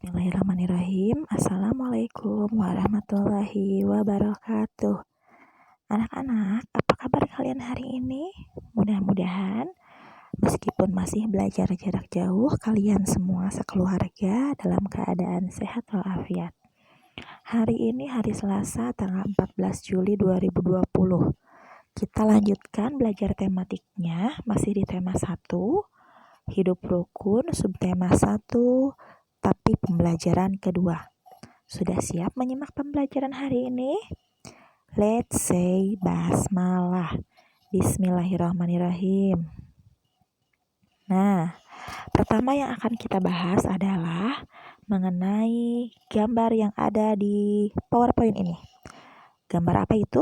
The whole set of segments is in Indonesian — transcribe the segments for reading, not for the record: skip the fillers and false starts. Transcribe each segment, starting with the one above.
Bismillahirrahmanirrahim. Assalamualaikum warahmatullahi wabarakatuh. Anak-anak, apa kabar kalian hari ini? Mudah-mudahan meskipun masih belajar jarak jauh, kalian semua sekeluarga dalam keadaan sehat walafiat. Hari ini hari Selasa tanggal 14 Juli 2020. Kita lanjutkan belajar tematiknya, masih di tema 1, hidup rukun, subtema 1, tapi pembelajaran kedua. Sudah siap menyimak pembelajaran hari ini? Let's say basmalah. Bismillahirrahmanirrahim. Nah, pertama yang akan kita bahas adalah mengenai gambar yang ada di PowerPoint ini. Gambar apa itu?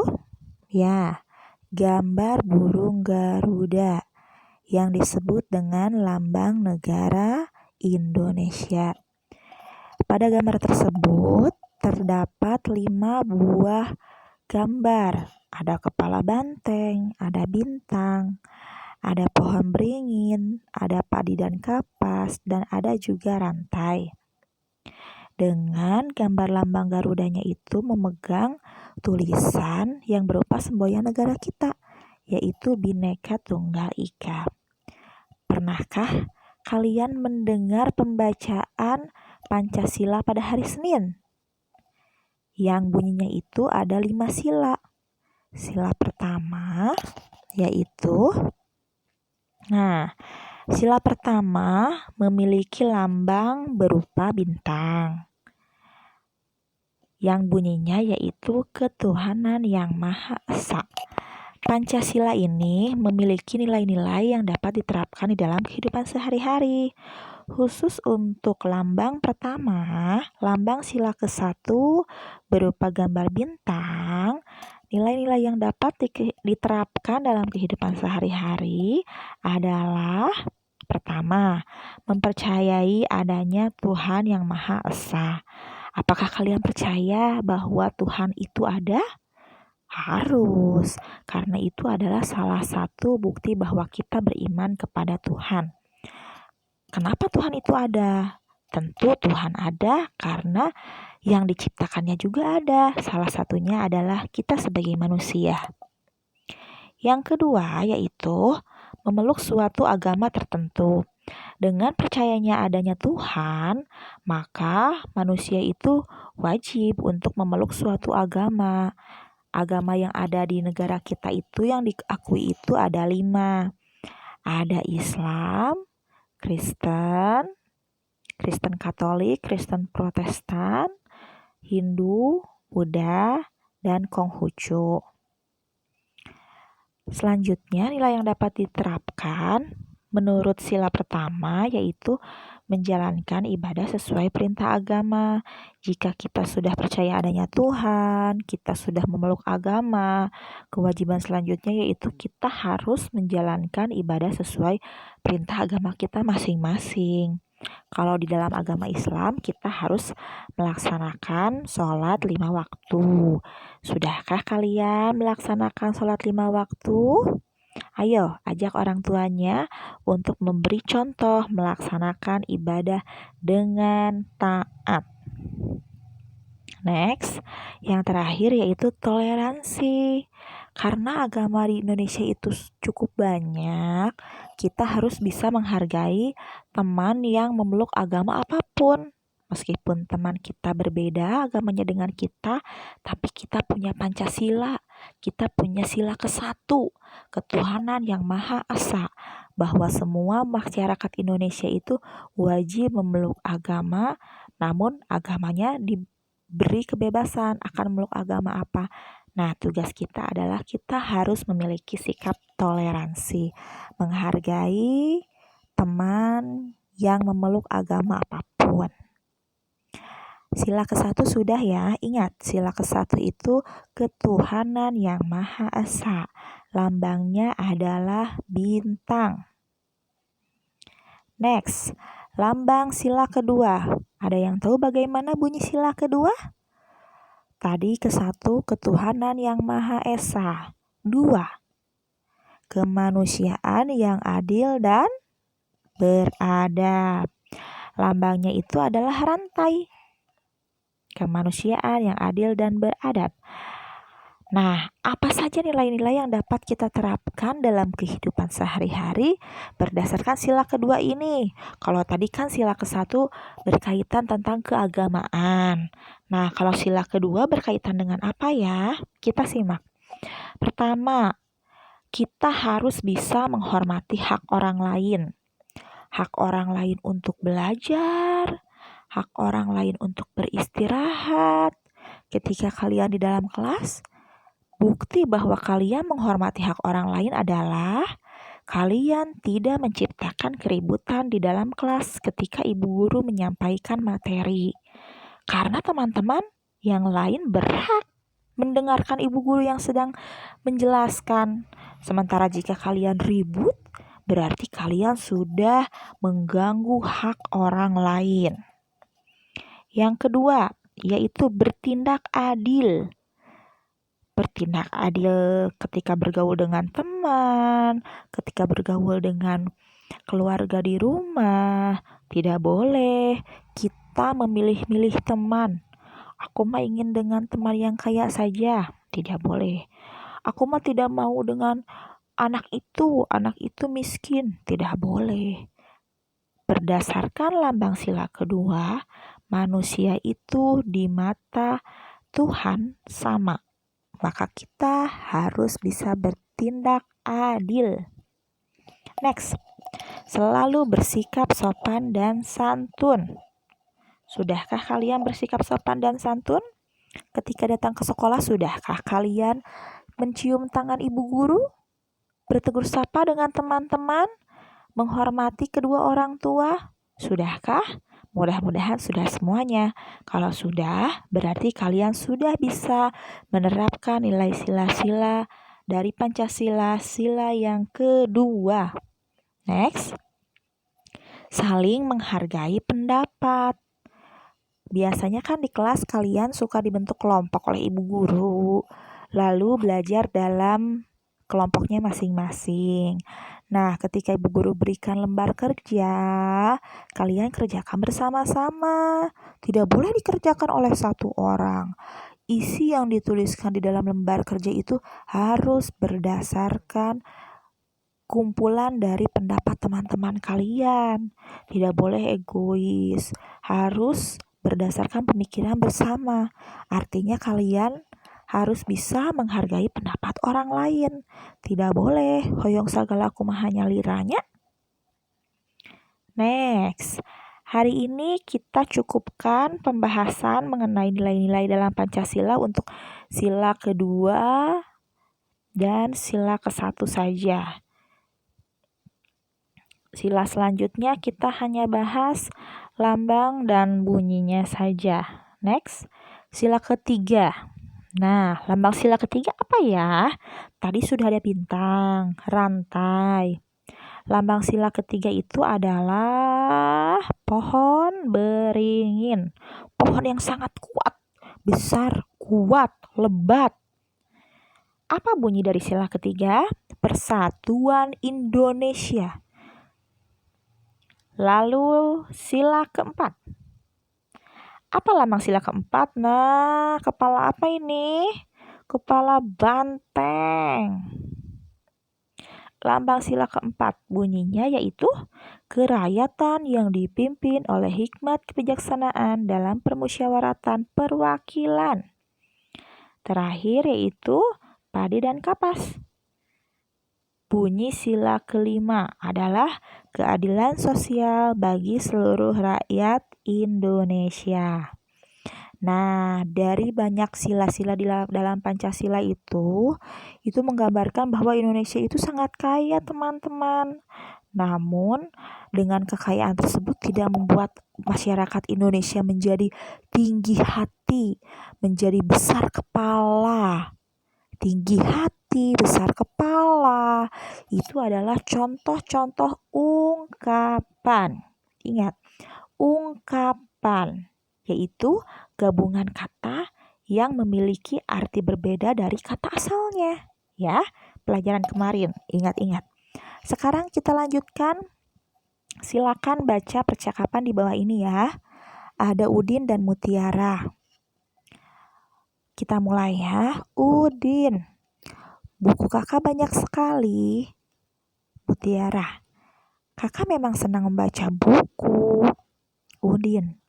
Ya, gambar burung Garuda yang disebut dengan lambang negara Indonesia. Pada gambar tersebut terdapat 5 buah gambar. Ada kepala banteng, ada bintang, ada pohon beringin, ada padi dan kapas, dan ada juga rantai. Dengan gambar lambang Garudanya itu memegang tulisan yang berupa semboyan negara kita, yaitu Bhinneka Tunggal Ika. Pernahkah kalian mendengar pembacaan Pancasila pada hari Senin? Yang bunyinya itu ada 5 sila. Sila pertama yaitu, sila pertama memiliki lambang berupa bintang. Yang bunyinya yaitu ketuhanan yang Maha Esa. Pancasila ini memiliki nilai-nilai yang dapat diterapkan di dalam kehidupan sehari-hari. Khusus untuk lambang pertama, lambang sila ke-1 berupa gambar bintang, nilai-nilai yang dapat diterapkan dalam kehidupan sehari-hari adalah: pertama, mempercayai adanya Tuhan yang Maha Esa. Apakah kalian percaya bahwa Tuhan itu ada? Harus, karena itu adalah salah satu bukti bahwa kita beriman kepada Tuhan. Kenapa Tuhan itu ada? Tentu Tuhan ada karena yang diciptakannya juga ada. Salah satunya adalah kita sebagai manusia. Yang kedua yaitu memeluk suatu agama tertentu. Dengan percayanya adanya Tuhan, maka manusia itu wajib untuk memeluk suatu agama. Agama yang ada di negara kita itu yang diakui itu ada 5. Ada Islam, Kristen Katolik, Kristen Protestan, Hindu, Buddha, dan Konghucu. Selanjutnya, nilai yang dapat diterapkan menurut sila pertama yaitu menjalankan ibadah sesuai perintah agama. Jika kita sudah percaya adanya Tuhan, kita sudah memeluk agama, kewajiban selanjutnya yaitu kita harus menjalankan ibadah sesuai perintah agama kita masing-masing. Kalau di dalam agama Islam, kita harus melaksanakan sholat 5 waktu. Sudahkah kalian melaksanakan sholat 5 waktu? Ayo, ajak orang tuanya untuk memberi contoh melaksanakan ibadah dengan taat. Next, yang terakhir yaitu toleransi. Karena agama di Indonesia itu cukup banyak, kita harus bisa menghargai teman yang memeluk agama apapun. Meskipun teman kita berbeda agamanya dengan kita, tapi kita punya Pancasila. Kita punya sila ke-1, ketuhanan yang Maha Esa. Bahwa semua masyarakat Indonesia itu wajib memeluk agama, namun agamanya diberi kebebasan akan memeluk agama apa. Nah, tugas kita adalah kita harus memiliki sikap toleransi, menghargai teman yang memeluk agama apapun. Sila ke-1 sudah ya, ingat sila ke-1 itu ketuhanan yang Maha Esa. Lambangnya adalah bintang. Next, lambang sila kedua. Ada yang tahu bagaimana bunyi sila kedua? Tadi ke-1 ketuhanan yang Maha Esa. 2, kemanusiaan yang adil dan beradab. Lambangnya itu adalah rantai kemanusiaan yang adil dan beradab. Nah, apa saja nilai-nilai yang dapat kita terapkan dalam kehidupan sehari-hari berdasarkan sila kedua ini? Kalau tadi kan sila ke-1 berkaitan tentang keagamaan. Nah, kalau sila kedua berkaitan dengan apa ya? Kita simak. Pertama, kita harus bisa menghormati hak orang lain. Hak orang lain untuk belajar, hak orang lain untuk beristirahat. Ketika kalian di dalam kelas, bukti bahwa kalian menghormati hak orang lain adalah kalian tidak menciptakan keributan di dalam kelas ketika ibu guru menyampaikan materi. Karena teman-teman yang lain berhak mendengarkan ibu guru yang sedang menjelaskan. Sementara jika kalian ribut, berarti kalian sudah mengganggu hak orang lain. Yang kedua, yaitu bertindak adil. Bertindak adil ketika bergaul dengan teman, ketika bergaul dengan keluarga di rumah. Tidak boleh kita memilih-milih teman. Aku mah ingin dengan teman yang kaya saja. Tidak boleh. Aku mah tidak mau dengan anak itu miskin. Tidak boleh. Berdasarkan lambang sila kedua, manusia itu di mata Tuhan sama. Maka kita harus bisa bertindak adil. Next, selalu bersikap sopan dan santun. Sudahkah kalian bersikap sopan dan santun? Ketika datang ke sekolah, sudahkah kalian mencium tangan ibu guru? Bertegur sapa dengan teman-teman? Menghormati kedua orang tua? Sudahkah? Mudah-mudahan sudah semuanya. Kalau sudah, berarti kalian sudah bisa menerapkan nilai sila-sila dari Pancasila, sila yang kedua. Next, saling menghargai pendapat. Biasanya kan di kelas kalian suka dibentuk kelompok oleh ibu guru, lalu belajar dalam kelompoknya masing-masing. Nah, ketika ibu guru berikan lembar kerja, kalian kerjakan bersama-sama. Tidak boleh dikerjakan oleh satu orang. Isi yang dituliskan di dalam lembar kerja itu harus berdasarkan kumpulan dari pendapat teman-teman kalian. Tidak boleh egois. Harus berdasarkan pemikiran bersama. Artinya kalian harus bisa menghargai pendapat orang lain. Tidak boleh hoyong sagala kumaha nyaliranya. Next, hari ini kita cukupkan pembahasan mengenai nilai-nilai dalam Pancasila untuk sila kedua dan sila ke-1 saja. Sila selanjutnya kita hanya bahas lambang dan bunyinya saja. Next, sila ketiga. Nah, lambang sila ketiga apa ya? Tadi sudah ada bintang, rantai. Lambang sila ketiga itu adalah pohon beringin. Pohon yang sangat kuat, besar, kuat, lebat. Apa bunyi dari sila ketiga? Persatuan Indonesia. Lalu sila keempat. Apa lambang sila keempat? Nah, kepala apa ini? Kepala banteng. Lambang sila keempat bunyinya yaitu kerakyatan yang dipimpin oleh hikmat kebijaksanaan dalam permusyawaratan perwakilan. Terakhir yaitu padi dan kapas. Bunyi sila kelima adalah keadilan sosial bagi seluruh rakyat Indonesia. Nah, dari banyak sila-sila di dalam Pancasila itu menggambarkan bahwa Indonesia itu sangat kaya, teman-teman. Namun, dengan kekayaan tersebut tidak membuat masyarakat Indonesia menjadi tinggi hati, menjadi besar kepala. Tinggi hati, besar kepala, itu adalah contoh-contoh ungkapan. Ingat, ungkapan, yaitu gabungan kata yang memiliki arti berbeda dari kata asalnya. Ya, pelajaran kemarin, ingat-ingat. Sekarang kita lanjutkan Silakan baca percakapan di bawah ini ya. Ada Udin dan Mutiara. Kita mulai ya. Udin, buku kakak banyak sekali. Mutiara, kakak memang senang membaca buku. Udin,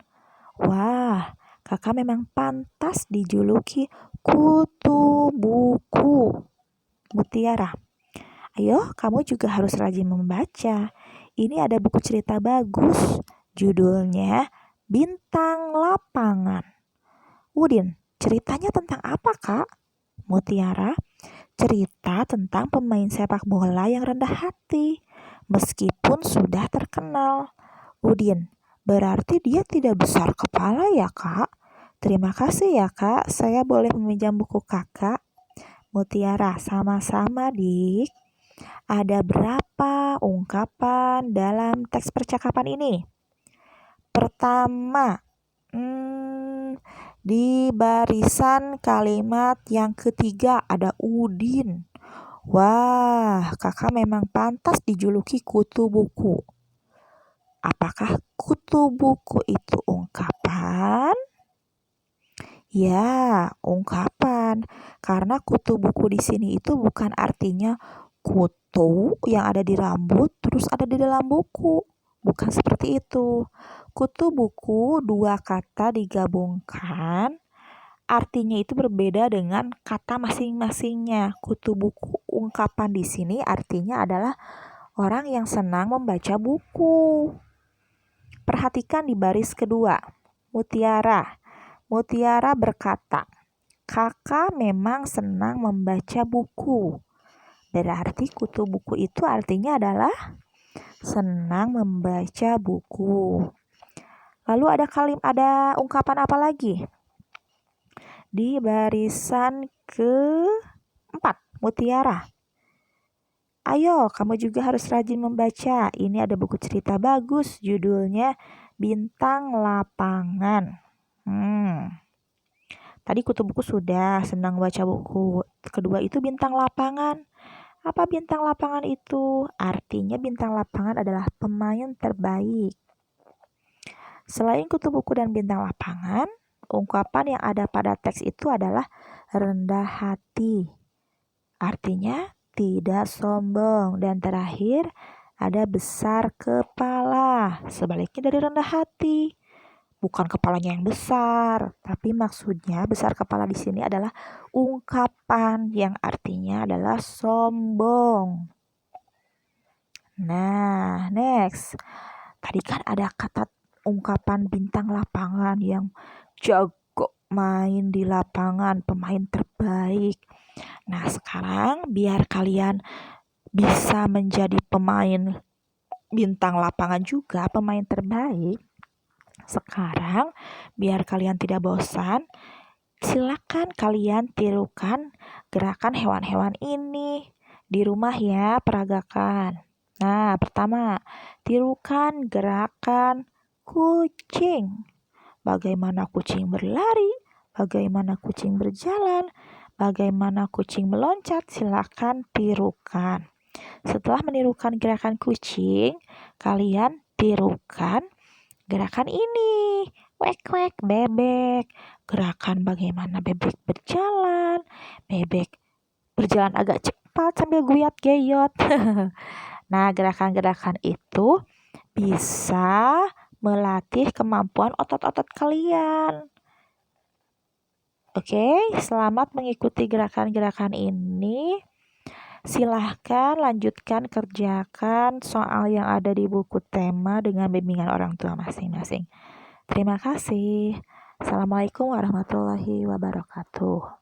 wah, kakak memang pantas dijuluki kutu buku. Mutiara, ayo kamu juga harus rajin membaca. Ini ada buku cerita bagus. Judulnya Bintang Lapangan. Udin, ceritanya tentang apa, Kak? Mutiara, cerita tentang pemain sepak bola yang rendah hati, meskipun sudah terkenal. Udin, berarti dia tidak besar kepala ya, Kak? Terima kasih ya, Kak. Saya boleh meminjam buku Kakak? Mutiara, sama-sama, Dik. Ada berapa ungkapan dalam teks percakapan ini? Pertama, di barisan kalimat yang ketiga ada Udin. Wah, kakak memang pantas dijuluki kutu buku. Apakah kutu buku itu ungkapan? Ya, ungkapan. Karena kutu buku di sini itu bukan artinya kutu yang ada di rambut terus ada di dalam buku. Bukan seperti itu. Kutu buku dua kata digabungkan, artinya itu berbeda dengan kata masing-masingnya. Kutu buku ungkapan di sini artinya adalah orang yang senang membaca buku. Perhatikan di baris kedua. Mutiara. Mutiara berkata, kakak memang senang membaca buku. Berarti kutu buku itu artinya adalah senang membaca buku. Lalu ada ungkapan apa lagi? Di barisan keempat, Mutiara. Ayo, kamu juga harus rajin membaca. Ini ada buku cerita bagus, judulnya Bintang Lapangan. Tadi kutu buku sudah, senang baca buku. Kedua itu bintang lapangan. Apa bintang lapangan itu? Artinya bintang lapangan adalah pemain terbaik. Selain kutu buku dan bintang lapangan, ungkapan yang ada pada teks itu adalah rendah hati. Artinya tidak sombong. Dan terakhir ada besar kepala. Sebaliknya dari rendah hati. Bukan kepalanya yang besar, tapi maksudnya besar kepala di sini adalah ungkapan yang artinya adalah sombong. Nah, next. Tadi kan ada kata ungkapan bintang lapangan yang jago main di lapangan, pemain terbaik. Nah, sekarang biar kalian bisa menjadi pemain bintang lapangan juga, pemain terbaik. Sekarang, biar kalian tidak bosan, silakan kalian tirukan gerakan hewan-hewan ini di rumah ya, peragakan. Nah, pertama, tirukan gerakan kucing. Bagaimana kucing berlari, bagaimana kucing berjalan, bagaimana kucing meloncat, silakan tirukan. Setelah menirukan gerakan kucing, kalian tirukan gerakan ini, wek-wek bebek. Gerakan bagaimana bebek berjalan. Bebek berjalan agak cepat sambil guyat-geyot. Nah, gerakan-gerakan itu bisa melatih kemampuan otot-otot kalian. Oke, selamat mengikuti gerakan-gerakan ini. Silahkan lanjutkan kerjakan soal yang ada di buku tema dengan bimbingan orang tua masing-masing. Terima kasih. Assalamualaikum warahmatullahi wabarakatuh.